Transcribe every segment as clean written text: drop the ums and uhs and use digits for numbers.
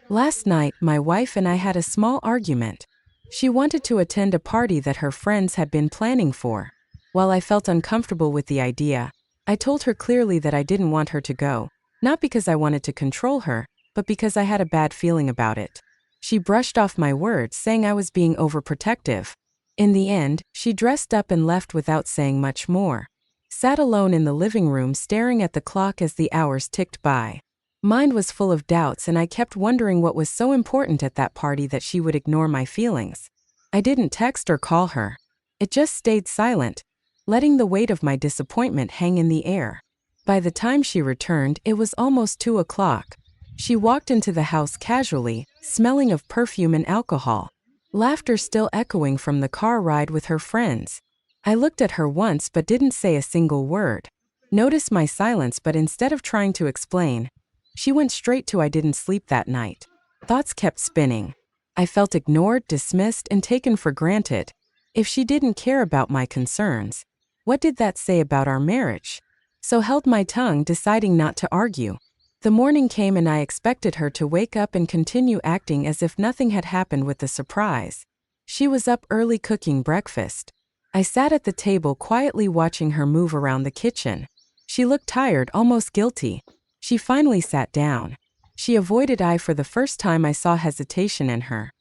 Last night, my wife and I had a small argument. She wanted to attend a party that her friends had been planning for. While I felt uncomfortable with the idea, I told her clearly that I didn't want her to go, not because I wanted to control her, but because I had a bad feeling about it. She brushed off my words, saying I was being overprotective. In the end, she dressed up and left without saying much more. Sat alone in the living room staring at the clock as the hours ticked by. Mind was full of doubts, and I kept wondering what was so important at that party that she would ignore my feelings. I didn't text or call her. It just stayed silent, letting the weight of my disappointment hang in the air. By the time she returned, it was almost 2 o'clock. She walked into the house casually, smelling of perfume and alcohol, laughter still echoing from the car ride with her friends. I looked at her once but didn't say a single word. Noticed my silence, but instead of trying to explain, she went straight to I didn't sleep that night. Thoughts kept spinning. I felt ignored, dismissed, and taken for granted. If she didn't care about my concerns, what did that say about our marriage? So held my tongue, deciding not to argue. The morning came and I expected her to wake up and continue acting as if nothing had happened with the surprise. She was up early cooking breakfast. I sat at the table quietly watching her move around the kitchen. She looked tired, almost guilty. She finally sat down. She avoided eye for the first time. I saw hesitation in her.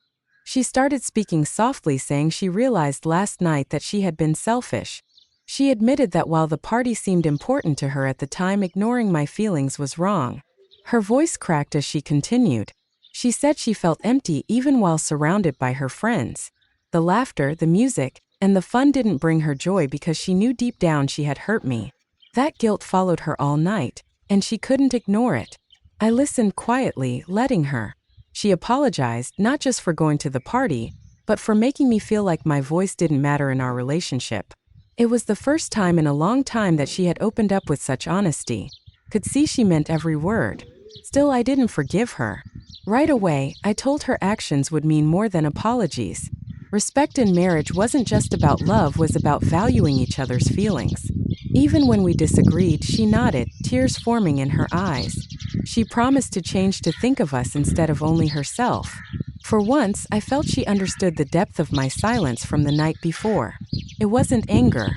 She started speaking softly, saying she realized last night that she had been selfish. She admitted that while the party seemed important to her at the time, ignoring my feelings was wrong. Her voice cracked as she continued. She said she felt empty even while surrounded by her friends. The laughter, the music, and the fun didn't bring her joy because she knew deep down she had hurt me. That guilt followed her all night, and she couldn't ignore it. I listened quietly, letting her. She apologized, not just for going to the party, but for making me feel like my voice didn't matter in our relationship. It was the first time in a long time that she had opened up with such honesty. Could see she meant every word. Still, I didn't forgive her. Right away, I told her actions would mean more than apologies. Respect in marriage wasn't just about love, was about valuing each other's feelings. Even when we disagreed, she nodded, tears forming in her eyes. She promised to change, to think of us instead of only herself. For once, I felt she understood the depth of my silence from the night before. It wasn't anger.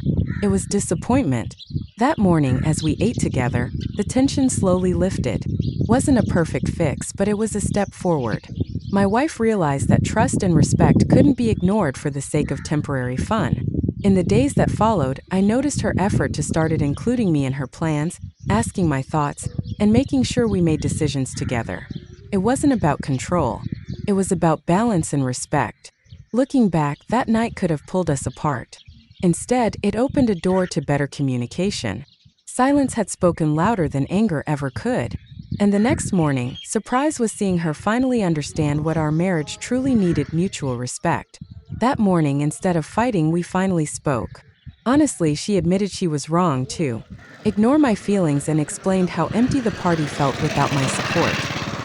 It was disappointment. That morning, as we ate together, the tension slowly lifted. Wasn't a perfect fix, but it was a step forward. My wife realized that trust and respect couldn't be ignored for the sake of temporary fun. In the days that followed, I noticed her effort to started including me in her plans, asking my thoughts, and making sure we made decisions together. It wasn't about control. It was about balance and respect. Looking back, that night could have pulled us apart. Instead, it opened a door to better communication. Silence had spoken louder than anger ever could. And the next morning, surprise was seeing her finally understand what our marriage truly needed: mutual respect. That morning, instead of fighting, we finally spoke. Honestly, she admitted she was wrong too. Ignored my feelings and explained how empty the party felt without my support.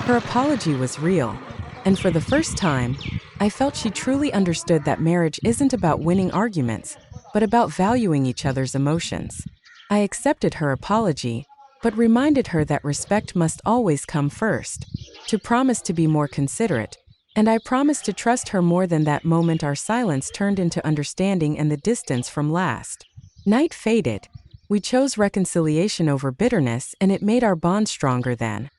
Her apology was real. And for the first time, I felt she truly understood that marriage isn't about winning arguments, but about valuing each other's emotions. I accepted her apology, but reminded her that respect must always come first. To promise to be more considerate, and I promised to trust her more. Than that moment, our silence turned into understanding, and the distance from last night faded. We chose reconciliation over bitterness, and it made our bond stronger than